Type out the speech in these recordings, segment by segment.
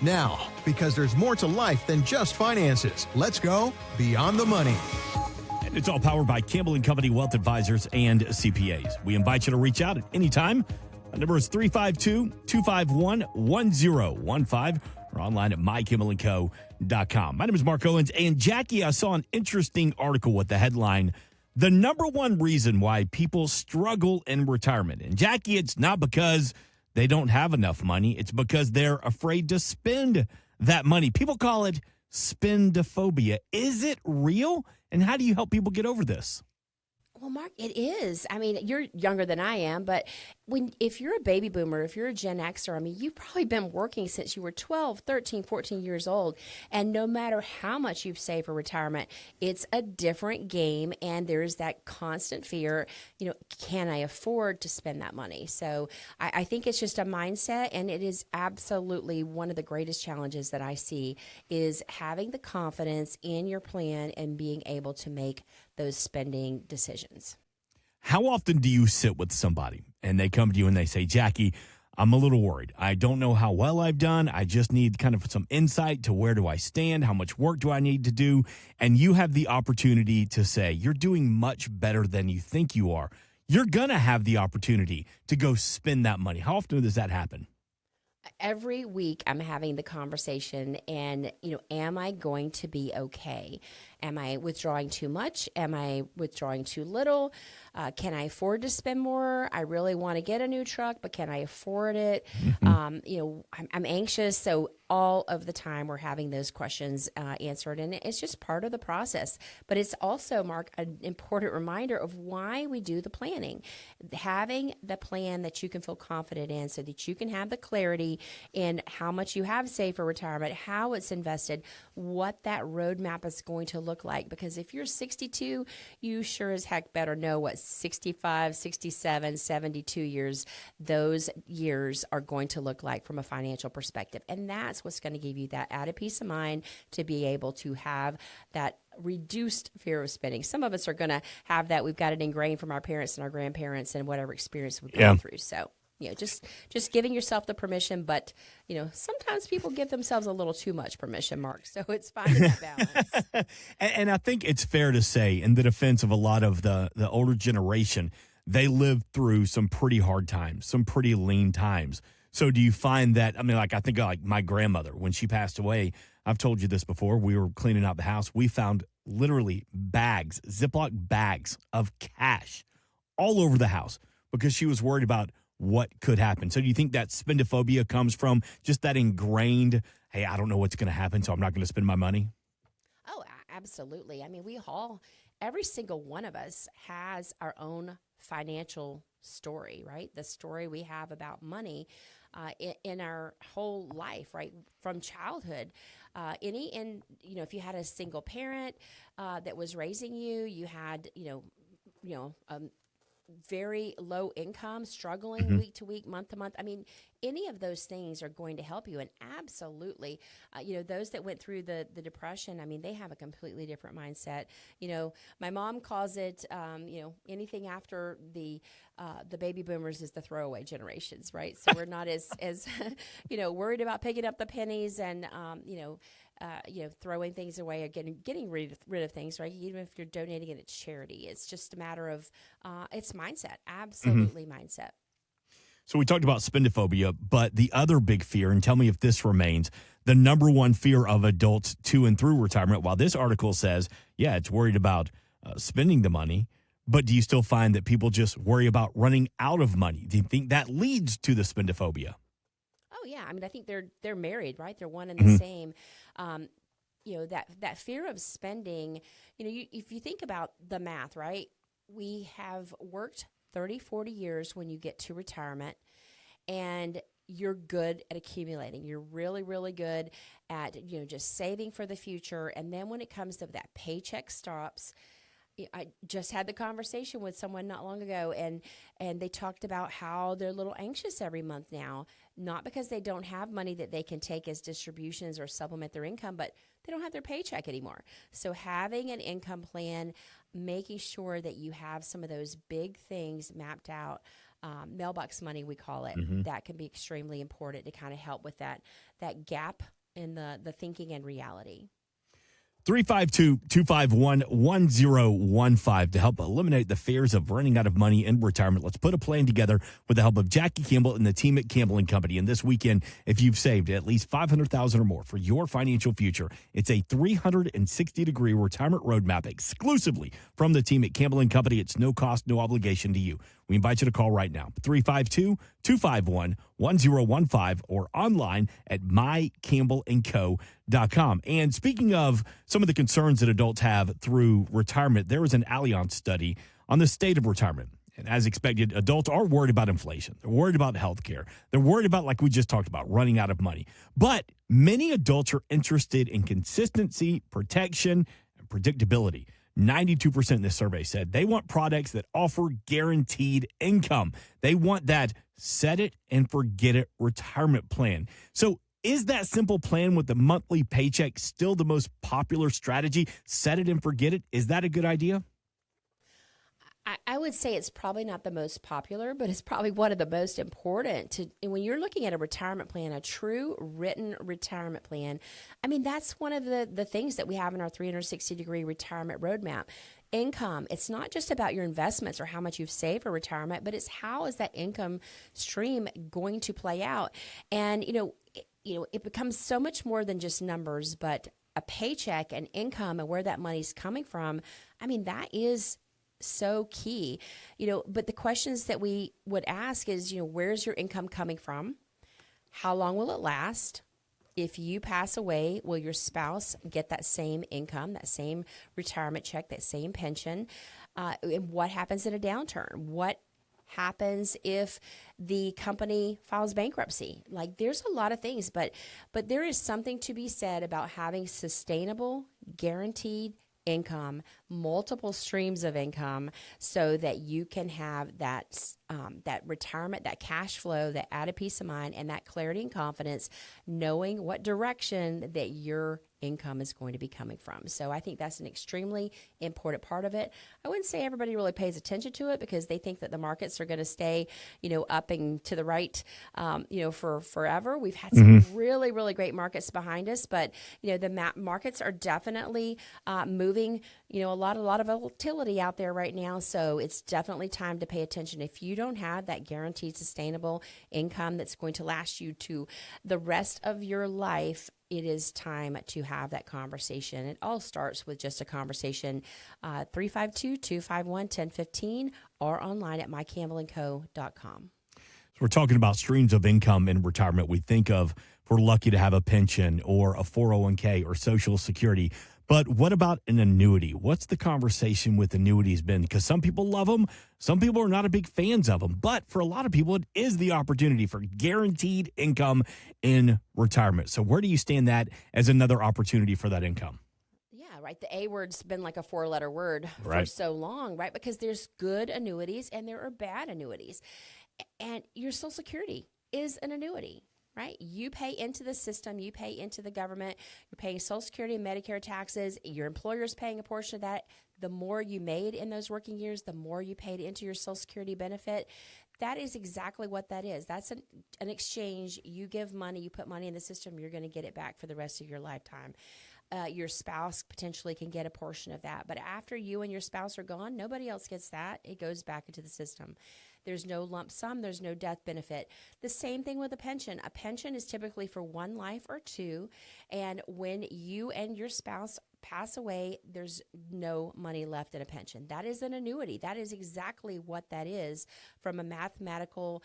Now, because there's more to life than just finances, let's go beyond the money. And it's all powered by Campbell Company Wealth Advisors and CPAs. We invite you to reach out at any time. The number is 352-251-1015 or online at mycampbellandco.com. My name is Mark Owens. And Jackie, I saw an interesting article with the headline, "The number one reason why people struggle in retirement." And Jackie, it's not because they don't have enough money. It's because they're afraid to spend that money. People call it spendophobia. Is it real? And how do you help people get over this? Well, Mark, it is. I mean, you're younger than I am, but if you're a baby boomer, if you're a Gen Xer, I mean, you've probably been working since you were 12, 13, 14 years old. And no matter how much you've saved for retirement, it's a different game. And there's that constant fear, can I afford to spend that money? So I think it's just a mindset. And it is absolutely one of the greatest challenges that I see is having the confidence in your plan and being able to make those spending decisions. How often do you sit with somebody and they come to you and they say, "Jackie, I'm a little worried. I don't know how well I've done. I just need kind of some insight to where do I stand? How much work do I need to do?" And you have the opportunity to say, "You're doing much better than you think you are." You're going to have the opportunity to go spend that money. How often does that happen? Every week I'm having the conversation and, am I going to be okay? Am I withdrawing too much? Am I withdrawing too little? Can I afford to spend more? I really want to get a new truck, but can I afford it? I'm anxious. So all of the time we're having those questions answered, and it's just part of the process. But it's also, Mark, an important reminder of why we do the planning. Having the plan that you can feel confident in so that you can have the clarity in how much you have saved for retirement, how it's invested, what that roadmap is going to look like. Because if you're 62, you sure as heck better know what 65, 67, 72 years, those years are going to look like from a financial perspective. And that's what's going to give you that added peace of mind to be able to have that reduced fear of spending. Some of us are going to have that. We've got it ingrained from our parents and our grandparents and whatever experience we've gone through. So, just giving yourself the permission, but, sometimes people give themselves a little too much permission, Mark. So it's finding that balance. And I think it's fair to say, in the defense of a lot of the older generation, they lived through some pretty hard times, some pretty lean times. So do you find that, I think like my grandmother, when she passed away, I've told you this before, we were cleaning out the house. We found literally bags, Ziploc bags of cash all over the house because she was worried about what could happen. So do you think that spendophobia comes from just that ingrained, hey, I don't know what's going to happen, so I'm not going to spend my money? Oh, absolutely. I mean, every single one of us has our own financial story, right? The story we have about money in our whole life, right? From childhood. If you had a single parent that was raising you, you had, very low income, struggling week to week, month to month. I mean, any of those things are going to help you. And absolutely, those that went through the Depression, I mean, they have a completely different mindset. My mom calls it, anything after the baby boomers is the throwaway generations, right? So we're not as worried about picking up the pennies and, throwing things away or getting rid of things, right? Even if you're donating it to charity, it's just a matter of it's mindset, absolutely mindset. So we talked about spendophobia, but the other big fear, and tell me if this remains, the number one fear of adults to and through retirement, while this article says, it's worried about spending the money, but do you still find that people just worry about running out of money? Do you think that leads to the spendophobia? Oh, yeah. I mean, I think they're married, right? They're one and the same. That fear of spending, if you think about the math, right? We have worked 30, 40 years when you get to retirement, and you're good at accumulating. You're really, really good at, just saving for the future. And then when it comes to that paycheck stops, I just had the conversation with someone not long ago, and they talked about how they're a little anxious every month now, not because they don't have money that they can take as distributions or supplement their income, but they don't have their paycheck anymore. So having an income plan, making sure that you have some of those big things mapped out mailbox money, we call it. That can be extremely important to kind of help with that gap in the thinking and reality. 352-251-1015 to help eliminate the fears of running out of money in retirement. Let's put a plan together with the help of Jackie Campbell and the team at Campbell Company. And this weekend, if you've saved at least $500,000 or more for your financial future, it's a 360-degree retirement roadmap exclusively from the team at Campbell Company. It's no cost, no obligation to you. We invite you to call right now, 352-251-1015 or online at mycampbellandco.com. And speaking of some of the concerns that adults have through retirement, there was an Allianz study on the state of retirement. And as expected, adults are worried about inflation. They're worried about health care. They're worried about, like we just talked about, running out of money. But many adults are interested in consistency, protection, and predictability. 92% in this survey said they want products that offer guaranteed income. They want that set it and forget it retirement plan. So is that simple plan with the monthly paycheck still the most popular strategy? Set it and forget it. Is that a good idea? I would say it's probably not the most popular, but it's probably one of the most important. And when you're looking at a retirement plan, a true written retirement plan, I mean, that's one of the things that we have in our 360-degree retirement roadmap. Income, it's not just about your investments or how much you've saved for retirement, but it's how is that income stream going to play out. And, it becomes so much more than just numbers, but a paycheck and income and where that money's coming from, I mean, that is so key, but the questions that we would ask is, where's your income coming from? How long will it last? If you pass away, will your spouse get that same income, that same retirement check, that same pension? And what happens in a downturn? What happens if the company files bankruptcy? Like, there's a lot of things, but there is something to be said about having sustainable, guaranteed income, multiple streams of income, so that you can have that retirement, that cash flow, that added peace of mind, and that clarity and confidence, knowing what direction that your income is going to be coming from. So I think that's an extremely important part of it. I wouldn't say everybody really pays attention to it because they think that the markets are going to stay, up and to the right, for forever. We've had some really, really great markets behind us, but, the markets are definitely moving, a lot of volatility out there right now. So it's definitely time to pay attention. If you don't have that guaranteed sustainable income that's going to last you to the rest of your life, it is time to have that conversation. It all starts with just a conversation, 352-251-1015 or online at mycampbellandco.com. So we're talking about streams of income in retirement. We think of, if we're lucky to have a pension or a 401k or Social Security. But what about an annuity? What's the conversation with annuities been? Because some people love them. Some people are not a big fans of them. But for a lot of people, it is the opportunity for guaranteed income in retirement. So where do you stand that as another opportunity for that income? Yeah, right. The A word's been like a 4-letter word for so long, right? Because there's good annuities and there are bad annuities. And your Social Security is an annuity. Right? You pay into the system, you pay into the government, you're paying Social Security and Medicare taxes, your employer's paying a portion of that. The more you made in those working years, the more you paid into your Social Security benefit. That is exactly what that is. That's an exchange. You give money, you put money in the system, you're going to get it back for the rest of your lifetime. Your spouse potentially can get a portion of that. But after you and your spouse are gone, nobody else gets that. It goes back into the system. There's no lump sum. There's no death benefit. The same thing with a pension. A pension is typically for one life or two. And when you and your spouse pass away, there's no money left in a pension. That is an annuity. That is exactly what that is from a mathematical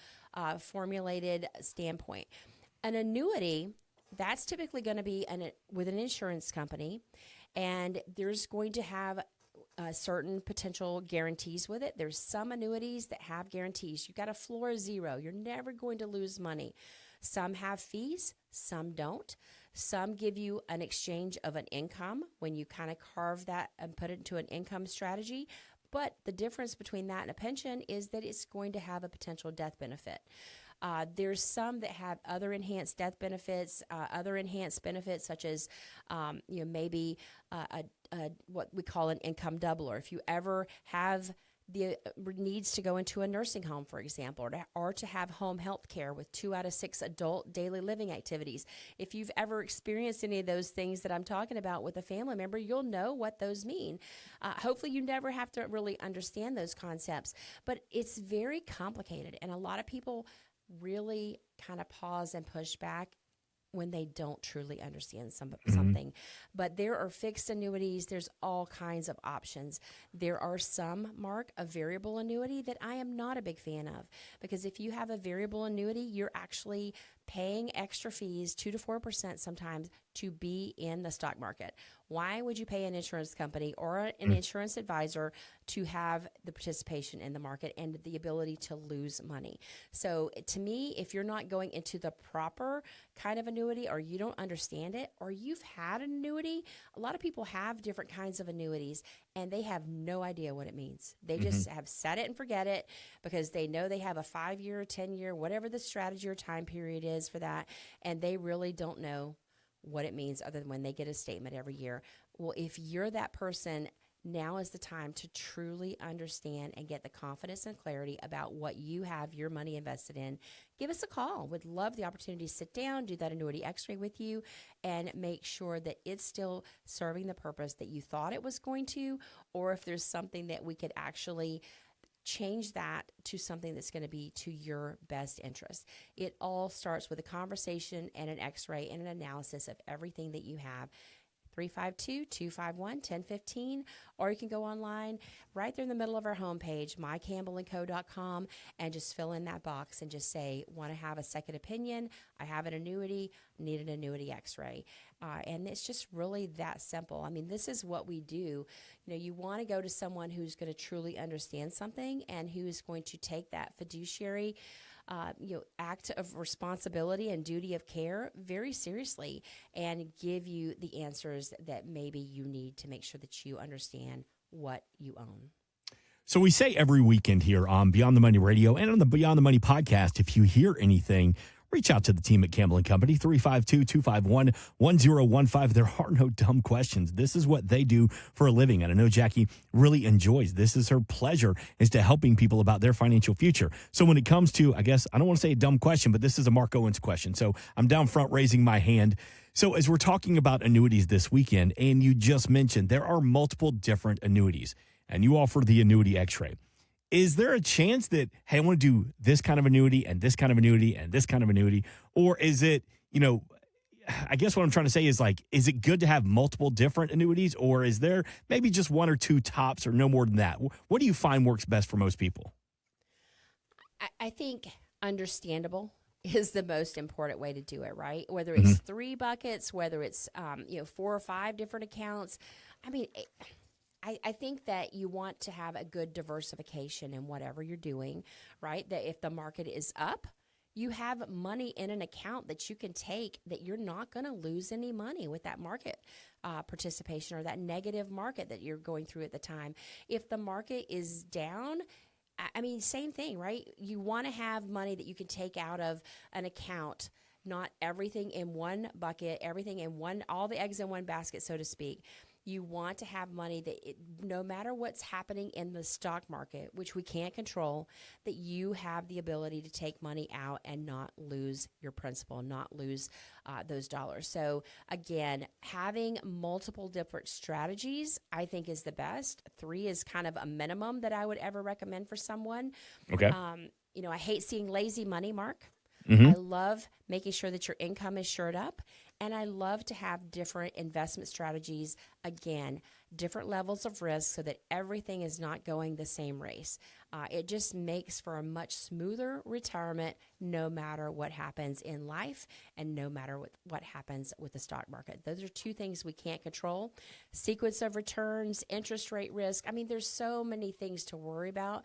formulated standpoint. An annuity, that's typically going to be with an insurance company, and there's going to have certain potential guarantees with it. There's some annuities that have guarantees. You've got a floor of 0. You're never going to lose money. Some have fees, some don't. Some give you an exchange of an income when you kind of carve that and put it into an income strategy. But the difference between that and a pension is that it's going to have a potential death benefit. There's some that have other enhanced death benefits, other enhanced benefits such as, maybe what we call an income doubler. If you ever have the needs to go into a nursing home, for example, or to have home health care with 2 out of 6 adult daily living activities. If you've ever experienced any of those things that I'm talking about with a family member, you'll know what those mean. Hopefully you never have to really understand those concepts, but it's very complicated. And a lot of people really kind of pause and push back when they don't truly understand something. But there are fixed annuities. There's all kinds of options. There are some, Mark, a variable annuity that I am not a big fan of, because if you have a variable annuity, you're actually paying extra fees, 2 to 4% sometimes, to be in the stock market. Why would you pay an insurance company or an insurance advisor to have the participation in the market and the ability to lose money? So to me, if you're not going into the proper kind of annuity, or you don't understand it, or you've had an annuity, a lot of people have different kinds of annuities and they have no idea what it means. They just have set it and forget it because they know they have a 5-year, 10-year, whatever the strategy or time period is for that, and they really don't know what it means other than when they get a statement every year. Well, if you're that person, now is the time to truly understand and get the confidence and clarity about what you have your money invested in. Give us a call. Would love the opportunity to sit down, do that annuity x-ray with you, and make sure that it's still serving the purpose that you thought it was going to, or if there's something that we could actually change that to something that's going to be to your best interest. It all starts with a conversation and an x-ray and an analysis of everything that you have. 352-251-1015, or you can go online right there in the middle of our homepage, mycampbellandco.com, and just fill in that box and just say, want to have a second opinion, I have an annuity, need an annuity x-ray. And it's just really that simple. I mean, this is what we do. You know, you want to go to someone who's going to truly understand something and who is going to take that fiduciary act of responsibility and duty of care very seriously and give you the answers that maybe you need to make sure that you understand what you own. So we say every weekend here on Beyond the Money Radio and on the Beyond the Money podcast, if you hear anything, reach out to the team at Campbell Company, 352-251-1015. There are no dumb questions. This is what they do for a living. And I know Jackie really enjoys this. Is her pleasure is to helping people about their financial future. So when it comes to, I guess, I don't want to say a dumb question, but this is a Mark Owens question. So I'm down front raising my hand. So as we're talking about annuities this weekend, and you just mentioned there are multiple different annuities, and you offer the annuity x-ray. Is there a chance that, hey, I want to do this kind of annuity and this kind of annuity and this kind of annuity? Or is it, I guess what I'm trying to say is, like, is it good to have multiple different annuities, or is there maybe just one or two tops or no more than that? What do you find works best for most people? I think understandable is the most important way to do it, right? Whether it's 3 buckets, whether it's, 4 or 5 different accounts. I mean, I think that you want to have a good diversification in whatever you're doing, right? That if the market is up, you have money in an account that you can take, that you're not going to lose any money with that market participation or that negative market that you're going through at the time. If the market is down, I mean, same thing, right? You want to have money that you can take out of an account, not everything in one bucket, everything in one, all the eggs in one basket, so to speak. You want to have money that no matter what's happening in the stock market, which we can't control, that you have the ability to take money out and not lose your principal, not lose those dollars. So again, having multiple different strategies, I think, is the best. 3 is kind of a minimum that I would ever recommend for someone. Okay. I hate seeing lazy money, Mark. Mm-hmm. I love making sure that your income is shored up. And I love to have different investment strategies, again, different levels of risk so that everything is not going the same race. It just makes for a much smoother retirement no matter what happens in life and no matter what happens with the stock market. Those are 2 things we can't control. Sequence of returns, interest rate risk. I mean, there's so many things to worry about.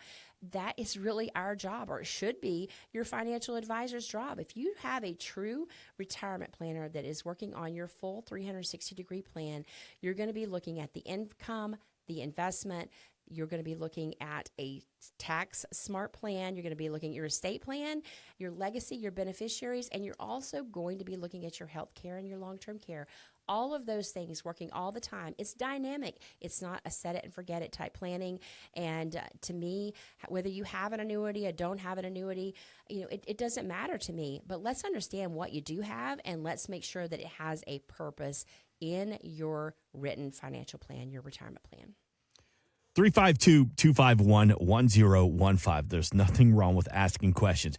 That is really our job, or it should be your financial advisor's job. If you have a true retirement planner that is working on your full 360-degree plan, you're going to be looking at the income, the investment. You're going to be looking at a tax smart plan. You're going to be looking at your estate plan, your legacy, your beneficiaries, and you're also going to be looking at your health care and your long-term care. all of those things working all the time. It's dynamic. It's not a set it and forget it type planning. And to me, whether you have an annuity or don't have an annuity, it doesn't matter to me. But let's understand what you do have, and let's make sure that it has a purpose in your written financial plan, your retirement plan. 352-251-1015. There's nothing wrong with asking questions.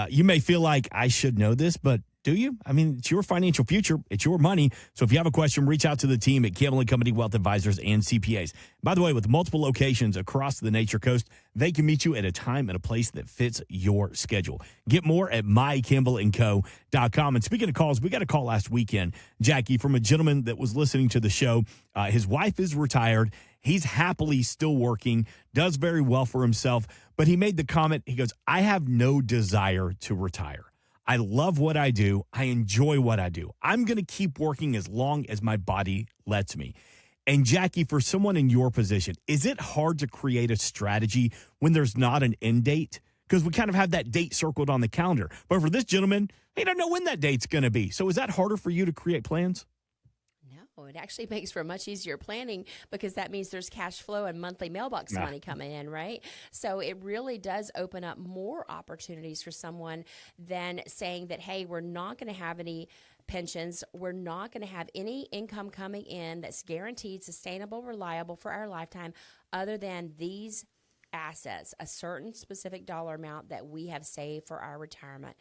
You may feel like I should know this, but do you? I mean, it's your financial future. It's your money. So if you have a question, reach out to the team at Campbell Company Wealth Advisors and CPAs. By the way, with multiple locations across the Nature Coast, they can meet you at a time and a place that fits your schedule. Get more at mycampbellandco.com. And speaking of calls, we got a call last weekend, Jackie, from a gentleman that was listening to the show. His wife is retired. He's happily still working, does very well for himself. But he made the comment, he goes, I have no desire to retire. I love what I do. I enjoy what I do. I'm going to keep working as long as my body lets me. And Jackie, for someone in your position, is it hard to create a strategy when there's not an end date? Because we kind of have that date circled on the calendar. But for this gentleman, he doesn't know when that date's going to be. So is that harder for you to create plans? No, it actually makes for much easier planning, because that means there's cash flow and monthly mailbox money coming in, right? So it really does open up more opportunities for someone than saying that, hey, we're not going to have any pensions. We're not going to have any income coming in that's guaranteed, sustainable, reliable for our lifetime, other than these assets, a certain specific dollar amount that we have saved for our retirement.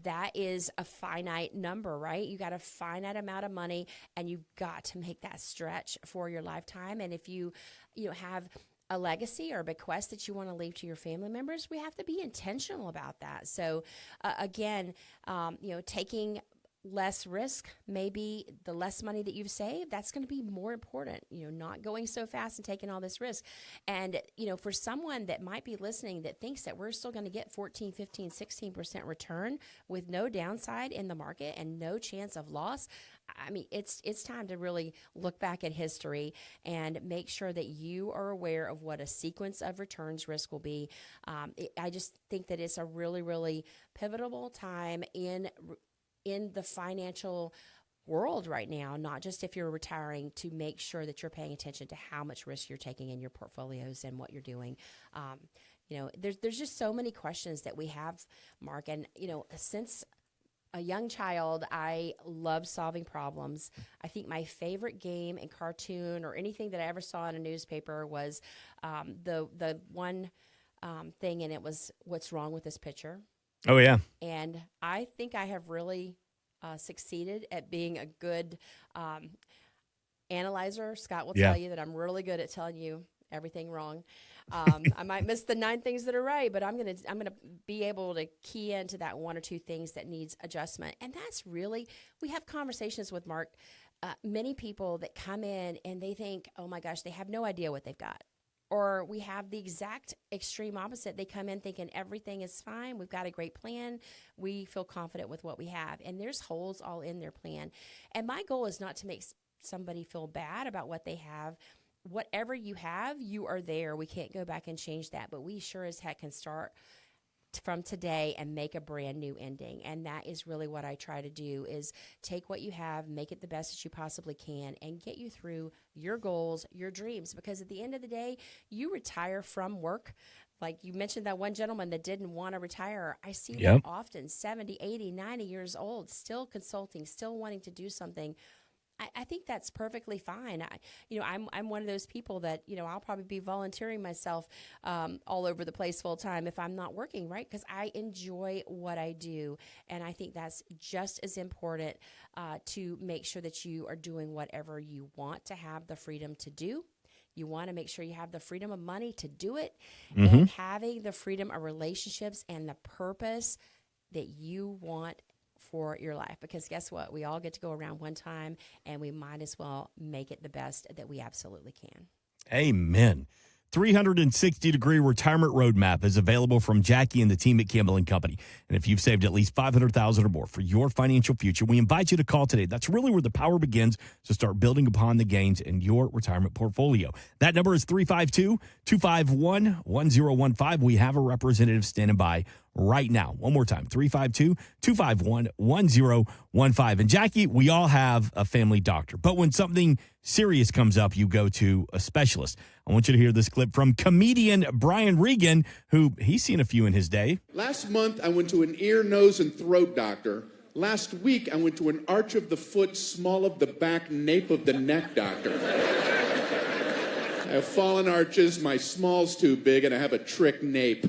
That is a finite number, right? You got a finite amount of money, and you've got to make that stretch for your lifetime. And if you have a legacy or a bequest that you want to leave to your family members, we have to be intentional about that. So again, taking less risk, maybe the less money that you've saved, that's going to be more important, not going so fast and taking all this risk. And, for someone that might be listening that thinks that we're still going to get 14, 15, 16% return with no downside in the market and no chance of loss, I mean, it's time to really look back at history and make sure that you are aware of what a sequence of returns risk will be. I just think that it's a really, really pivotal time in the financial world right now, not just if you're retiring, to make sure that you're paying attention to how much risk you're taking in your portfolios and what you're doing. There's just so many questions that we have, Mark. And, since a young child, I love solving problems. I think my favorite game and cartoon or anything that I ever saw in a newspaper was the one thing, and it was, what's wrong with this picture? Oh, yeah. And I think I have really succeeded at being a good analyzer. Scott will tell you that I'm really good at telling you everything wrong. I might miss the 9 things that are right, but I'm gonna be able to key into that 1 or 2 things that needs adjustment. And that's really, we have conversations with Mark, many people that come in and they think, oh my gosh, they have no idea what they've got. Or we have the exact extreme opposite. They come in thinking everything is fine. We've got a great plan. We feel confident with what we have. And there's holes all in their plan. And my goal is not to make somebody feel bad about what they have. Whatever you have, you are there. We can't go back and change that. But we sure as heck can start from today and make a brand new ending. And that is really what I try to do, is take what you have, make it the best that you possibly can, and get you through your goals, your dreams. Because at the end of the day, you retire from work. Like you mentioned, that one gentleman that didn't want to retire. I see that often, 70, 80, 90 years old, still consulting, still wanting to do something. I think that's perfectly fine. I'm one of those people that, I'll probably be volunteering myself all over the place full time if I'm not working, right? Because I enjoy what I do. And I think that's just as important to make sure that you are doing whatever you want to have the freedom to do. You want to make sure you have the freedom of money to do it, and having the freedom of relationships and the purpose that you want for your life. Because guess what? We all get to go around one time, and we might as well make it the best that we absolutely can. Amen. 360-degree retirement roadmap is available from Jackie and the team at Campbell Company. And if you've saved at least $500,000 or more for your financial future, we invite you to call today. That's really where the power begins to start building upon the gains in your retirement portfolio. That number is 352-251-1015. We have a representative standing by right now. One more time, 352-251-1015. And Jackie, we all have a family doctor, but when something serious comes up, you go to a specialist. I want you to hear this clip from comedian Brian Regan, who he's seen a few in his day. Last month, I went to an ear, nose, and throat doctor. Last week, I went to an arch of the foot, small of the back, nape of the neck doctor. I have fallen arches, my small's too big, and I have a trick nape.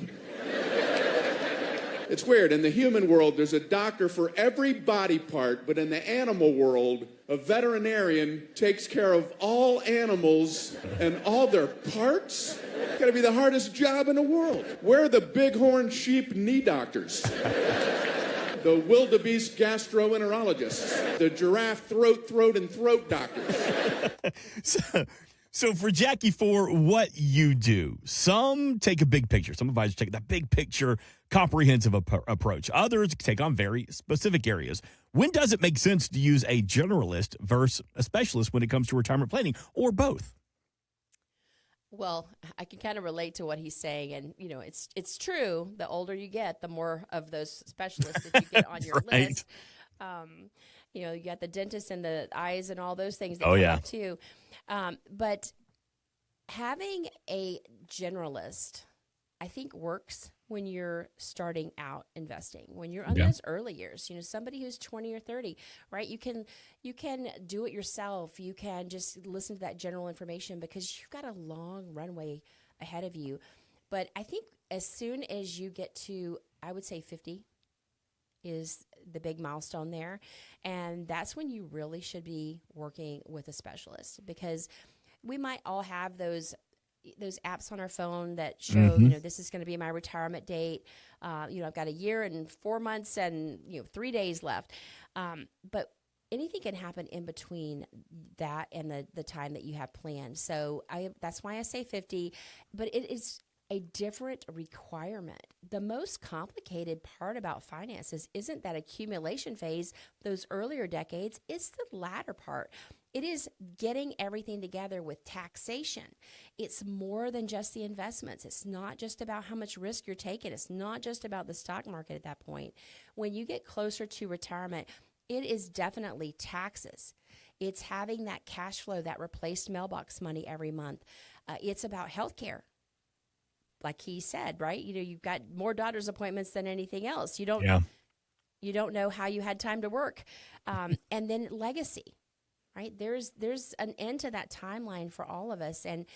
It's weird. In the human world, there's a doctor for every body part, but in the animal world, a veterinarian takes care of all animals and all their parts. It's got to be the hardest job in the world. Where are the bighorn sheep knee doctors? The wildebeest gastroenterologists, the giraffe throat, and throat doctors. So for Jackie, for what you do, some take a big picture. Some advisors take that big picture, comprehensive approach. Others take on very specific areas. When does it make sense to use a generalist versus a specialist when it comes to retirement planning, or both? Well, I can kind of relate to what he's saying, and it's true. The older you get, the more of those specialists that you get on your right. list. You got the dentist and the eyes and all those things that come up too. But having a generalist, I think, works when you're starting out investing, when you're on those early years. Somebody who's 20 or 30, right? You can do it yourself. You can just listen to that general information because you've got a long runway ahead of you. But I think as soon as you get to, I would say 50 is the big milestone there. And that's when you really should be working with a specialist, because we might all have those apps on our phone that show, this is going to be my retirement date. I've got a year and 4 months and 3 days left. But anything can happen in between that and the time that you have planned. So that's why I say 50, but it is a different requirement. The most complicated part about finances isn't that accumulation phase, those earlier decades, it's the latter part. It is getting everything together with taxation. It's more than just the investments. It's not just about how much risk you're taking. It's not just about the stock market at that point. When you get closer to retirement, it is definitely taxes. It's having that cash flow, that replaced mailbox money every month. It's about healthcare. Like he said, right? You've got more doctor's appointments than anything else. You don't know how you had time to work. And then legacy, right? There's an end to that timeline for all of us. And,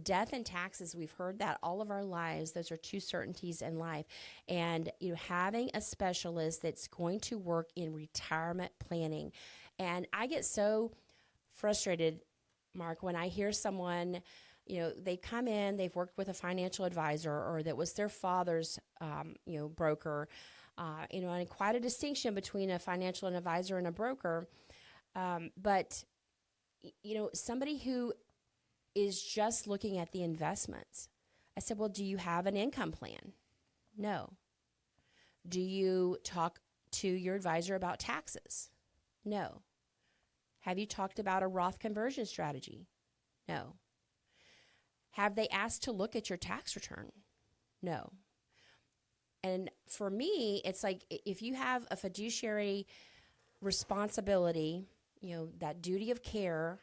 death and taxes, we've heard that all of our lives. Those are two certainties in life. And, having a specialist that's going to work in retirement planning. And I get so frustrated, Mark, when I hear someone, they come in, they've worked with a financial advisor, or that was their father's, broker, and quite a distinction between a financial advisor and a broker. But somebody who is just looking at the investments. I said, well, do you have an income plan? No. Do you talk to your advisor about taxes? No. Have you talked about a Roth conversion strategy? No. Have they asked to look at your tax return? No. And for me, it's like if you have a fiduciary responsibility, that duty of care,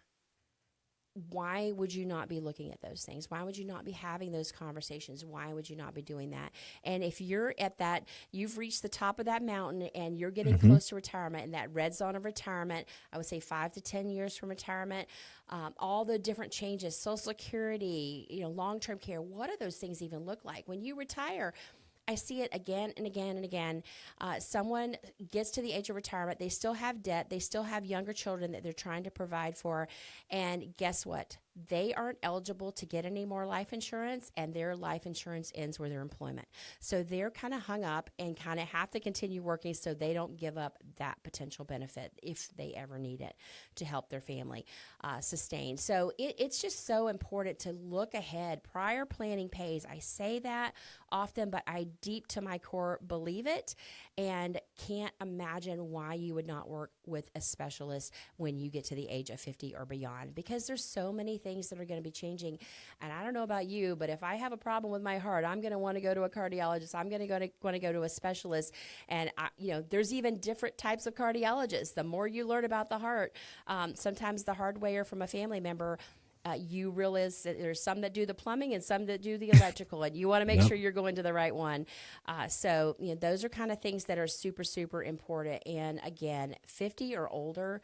why would you not be looking at those things? Why would you not be having those conversations? Why would you not be doing that? And if you're at that, you've reached the top of that mountain and you're getting close to retirement, and that red zone of retirement, I would say 5 to 10 years from retirement, all the different changes, Social Security, long-term care, what do those things even look like? When you retire, I see it again and again and again. Someone gets to the age of retirement. They still have debt. They still have younger children that they're trying to provide for. And guess what? They aren't eligible to get any more life insurance, and their life insurance ends with their employment. So they're kind of hung up and kind of have to continue working so they don't give up that potential benefit if they ever need it to help their family sustain. So it's just so important to look ahead. Prior planning pays. I say that often, but I deep to my core believe it. and can't imagine why you would not work with a specialist when you get to the age of 50 or beyond, because there's so many things that are going to be changing. And I don't know about you, but if I have a problem with my heart, I'm going to want to go to a cardiologist. I'm going to want to go to a specialist. And there's even different types of cardiologists. The more you learn about the heart, sometimes the hard way or from a family member, you realize that there's some that do the plumbing and some that do the electrical, and you want to make sure you're going to the right one. So those are kind of things that are super, super important. And again, 50 or older,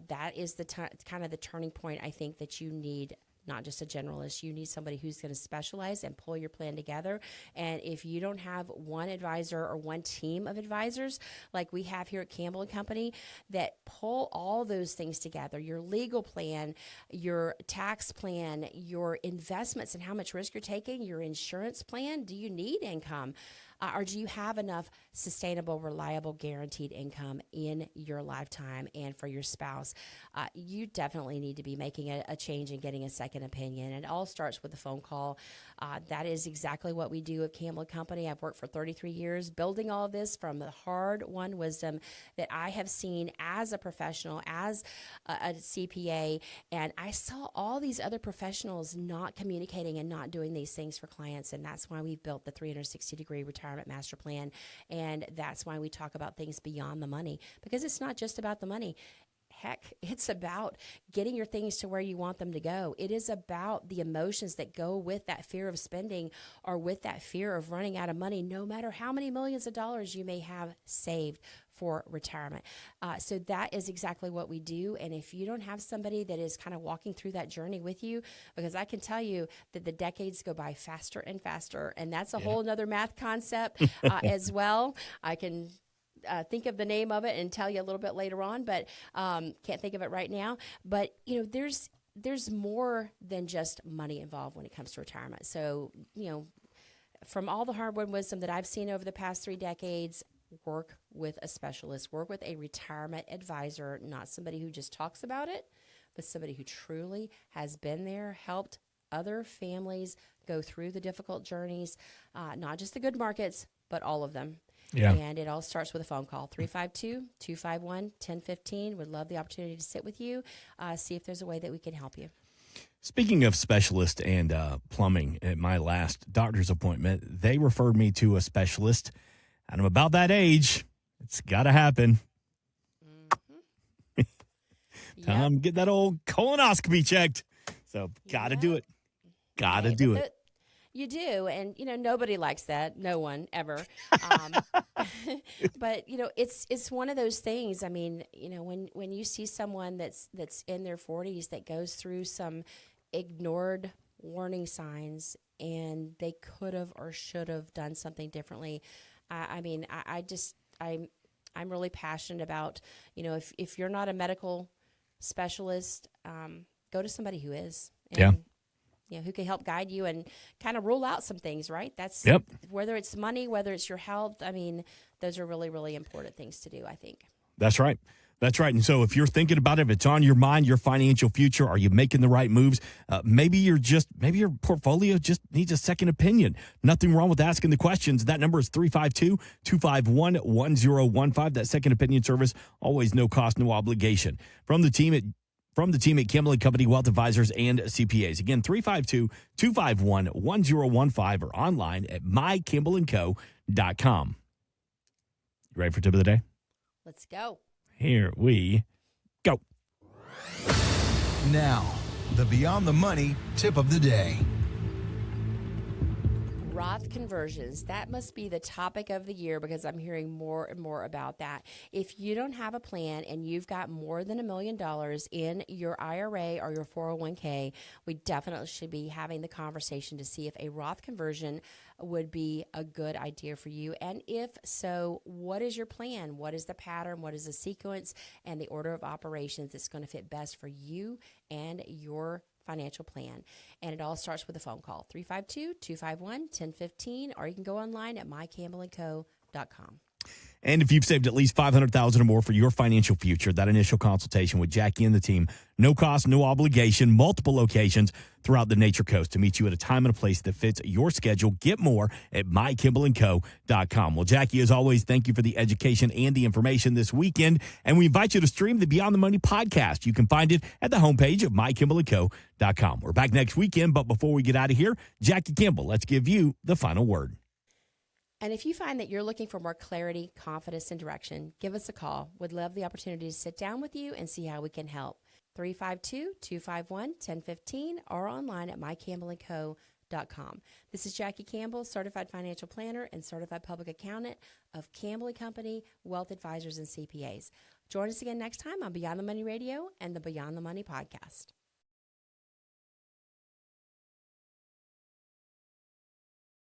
that is the kind of the turning point, I think, that you need. Not just a generalist. You need somebody who's going to specialize and pull your plan together. And if you don't have one advisor or one team of advisors like we have here at Campbell Company that pull all those things together, your legal plan, your tax plan, your investments and how much risk you're taking, your insurance plan, do you need income? Or do you have enough sustainable, reliable, guaranteed income in your lifetime and for your spouse? You definitely need to be making a change and getting a second opinion. It all starts with a phone call. That is exactly what we do at Campbell Company. I've worked for 33 years building all of this from the hard-won wisdom that I have seen as a professional, as a CPA, and I saw all these other professionals not communicating and not doing these things for clients, and that's why we've built the 360-degree retirement master plan, and that's why we talk about things beyond the money, because it's not just about the money. Heck, it's about getting your things to where you want them to go. It is about the emotions that go with that fear of spending or with that fear of running out of money, no matter how many millions of dollars you may have saved for retirement. So that is exactly what we do. And if you don't have somebody that is kind of walking through that journey with you, because I can tell you that the decades go by faster and faster, and that's a whole nother math concept as well. I can think of the name of it and tell you a little bit later on, but can't think of it right now. But there's more than just money involved when it comes to retirement. So from all the hard-won wisdom that I've seen over the past 3 decades, work with a specialist, work with a retirement advisor, not somebody who just talks about it, but somebody who truly has been there, helped other families go through the difficult journeys, not just the good markets, but all of them. Yeah. And it all starts with a phone call, 352-251-1015. Would love the opportunity to sit with you, see if there's a way that we can help you. Speaking of specialists and plumbing, at my last doctor's appointment, they referred me to a specialist. And I'm about that age. It's got to happen. Time to get that old colonoscopy checked. So got to do it. Got to do it. You do, and nobody likes that. No one ever. But it's one of those things. I mean, when you see someone that's in their 40s that goes through some ignored warning signs, and they could have or should have done something differently. I'm really passionate about, if you're not a medical specialist, go to somebody who is. And, who can help guide you and kind of rule out some things, right? That's whether it's money, whether it's your health. I mean, those are really, really important things to do, I think. That's right. That's right. And so if you're thinking about it, if it's on your mind, your financial future, are you making the right moves? Maybe your portfolio just needs a second opinion. Nothing wrong with asking the questions. That number is 352-251-1015. That second opinion service, always no cost, no obligation. From the team at Campbell Company Wealth Advisors and CPAs. Again, 352-251-1015 or online at mycampbellandco.com. You ready for tip of the day? Let's go. Here we go. Now, the Beyond the Money tip of the day. Roth conversions. That must be the topic of the year because I'm hearing more and more about that. If you don't have a plan and you've got more than $1 million in your IRA or your 401k, we definitely should be having the conversation to see if a Roth conversion would be a good idea for you. And if so, what is your plan? What is the pattern? What is the sequence and the order of operations that's going to fit best for you and your financial plan? And it all starts with a phone call, 352-251-1015, or you can go online at mycampbellandco.com. And if you've saved at least $500,000 or more for your financial future, that initial consultation with Jackie and the team, no cost, no obligation, multiple locations throughout the Nature Coast to meet you at a time and a place that fits your schedule. Get more at mykimbleandco.com. Well, Jackie, as always, thank you for the education and the information this weekend. And we invite you to stream the Beyond the Money podcast. You can find it at the homepage of mykimbleandco.com. We're back next weekend, but before we get out of here, Jackie Campbell, let's give you the final word. And if you find that you're looking for more clarity, confidence, and direction, give us a call. Would love the opportunity to sit down with you and see how we can help. 352-251-1015 or online at mycampbellandco.com. This is Jackie Campbell, Certified Financial Planner and Certified Public Accountant of Campbell Company, Wealth Advisors and CPAs. Join us again next time on Beyond the Money Radio and the Beyond the Money podcast.